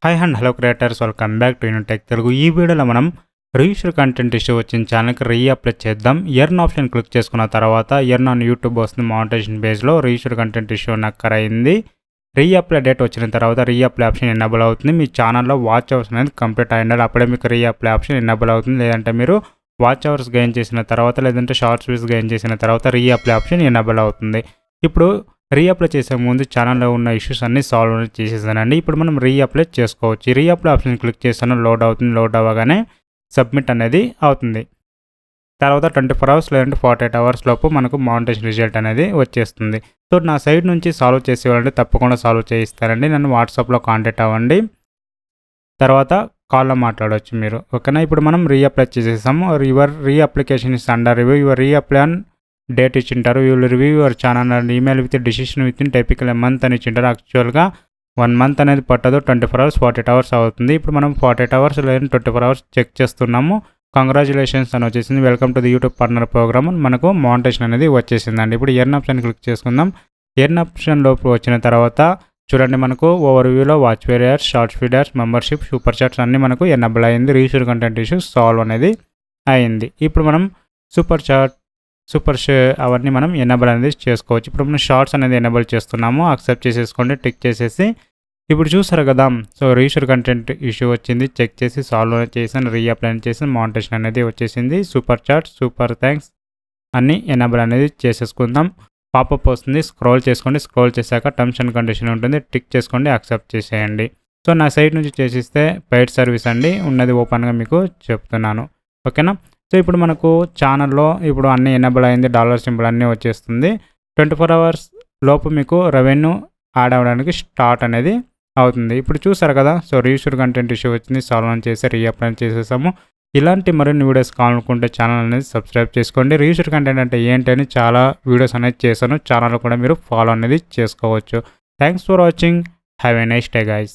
Hi and hello creators, welcome back to Unitech Telugu. ఈ వీడియోలో మనం రీయూస్డ్ కంటెంట్ ఇష్యూ వచ్చిన ఛానల్కి రీఅప్లై చేద్దాం. ఎర్న్ ఆప్షన్ క్లిక్ చేసుకున్న తర్వాత ఎర్న్ ఆన్ యూట్యూబ్ వస్తుంది. మానిటైజేషన్ పేజ్లో రీయూస్డ్ కంటెంట్ ఇష్యూ నక్కరైంది. రీఅప్లై డేట్ వచ్చిన తర్వాత రీఅప్లై ఆప్షన్ ఎనేబుల్ అవుతుంది. మీ ఛానల్లో వాచ్ అవర్స్ అనేది కంప్లీట్ అయ్యిండాలి, అప్పుడే మీకు రీఅప్లై ఆప్షన్ ఎనేబుల్ అవుతుంది. లేదంటే మీరు వాచ్ అవర్స్ గెయిన్ చేసిన తర్వాత, లేదంటే షార్ట్స్ వ్యూస్ గెయిన్ చేసిన తర్వాత రీఅప్లై ఆప్షన్ ఎనేబుల్ అవుతుంది. ఇప్పుడు రీఅప్లై చేసే ముందు ఛానల్లో ఉన్న ఇష్యూస్ అన్ని సాల్వ్ చేసేసానండి. ఇప్పుడు మనం రీఅప్లై చేసుకోవచ్చు. రీఅప్లై ఆప్షన్ క్లిక్ చేస్తాను, లోడ్ అవుతుంది. లోడ్ అవ్వగానే సబ్మిట్ అనేది అవుతుంది. తర్వాత 24 అవర్స్ లేదంటే 48 అవర్స్ లోపు మనకు మానిటైజేషన్ రిజల్ట్ అనేది వచ్చేస్తుంది. సో నా సైడ్ నుంచి సాల్వ్ చేసేవాళ్ళంటే తప్పకుండా సాల్వ్ చేయిస్తారండి. నన్ను వాట్సాప్లో కాంటాక్ట్ అవ్వండి, తర్వాత కాల్లో మాట్లాడవచ్చు మీరు, ఓకేనా. ఇప్పుడు మనం రీఅప్లై చేసేసాము. Your reapplication is under review. Your reapply on date ఇచ్చింటారు. You will review your channel and email with decision with in typical month అని ఇచ్చింటారు. యాక్చువల్గా 1 మంత్ అనేది పట్టదు, 24 అవర్స్ 48 అవర్స్ అవుతుంది. ఇప్పుడు మనం 48 అవర్స్ లేదా 24 అవర్స్ చెక్ చేస్తున్నాము. కంగ్రాచులేషన్స్ అని వచ్చేసింది. Welcome to the YouTube partner program. మనకు మానిటైజేషన్ అనేది వచ్చేసిందండి. ఇప్పుడు ఎర్న్ ఆప్షన్ క్లిక్ చేసుకుందాం. ఎర్న్ ఆప్షన్ లోపు వచ్చిన తర్వాత చూడండి, మనకు ఓవర్ వ్యూలో వాచ్ వేరియర్స్, shorts videos, membership, super chats అన్నీ మనకు ఎనేబుల్ అయింది. రీయూస్డ్ కంటెంట్ ఇష్యూస్ సాల్వ్ అనేది అయింది. ఇప్పుడు మనం సూపర్ చాట్, సూపర్ అవన్నీ మనం ఎనేబుల్ అనేది చేసుకోవచ్చు. ఇప్పుడు మనం షార్ట్స్ అనేది ఎనేబుల్ చేస్తున్నాము. యాక్సెప్ట్ చేసేసుకోండి, టిక్ చేసేసి. ఇప్పుడు చూసారు కదా, సో రీయూస్డ్ కంటెంట్ ఇష్యూ వచ్చింది, చెక్ చేసి సాల్వ్ చేసాను, రీఅప్లై చేసి మానిటైజేషన్ అనేది వచ్చేసింది. సూపర్ చాట్, సూపర్ థ్యాంక్స్ అన్నీ ఎనేబుల్ అనేది చేసేసుకుందాం. పాపప్ వస్తుంది, స్క్రోల్ చేసుకోండి. స్క్రోల్ చేశాక టర్మ్స్ అండ్ కండిషన్ ఉంటుంది, టిక్ చేసుకోండి, యాక్సెప్ట్ చేసేయండి. సో నా సైడ్ నుంచి చేసిస్తే పెయిడ్ సర్వీస్ అండి, ఉన్నది ఓపెన్గా మీకు చెప్తున్నాను, ఓకేనా. సో ఇప్పుడు మనకు ఛానల్లో ఇప్పుడు అన్నీ ఎనేబుల్ అయింది, డాలర్ సింబల్ అన్నీ వచ్చేస్తుంది. 24 అవర్స్ లోపు మీకు రెవెన్యూ యాడ్ అవ్వడానికి స్టార్ట్ అనేది అవుతుంది. ఇప్పుడు చూసారు కదా, సో రీయూస్డ్ కంటెంట్ ఇష్యూ వచ్చింది, సాల్వ్ చేసి రీఅప్లై చేసేసాము. ఇలాంటి మరిన్ని వీడియోస్ కావాలనుకుంటే ఛానల్ అనేది సబ్స్క్రైబ్ చేసుకోండి. రీయూస్డ్ కంటెంట్ అంటే ఏంటి అని చాలా వీడియోస్ అనేది చేశాను. ఛానల్ కూడా మీరు ఫాలో అనేది చేసుకోవచ్చు. Thanks for watching. Have a nice day guys.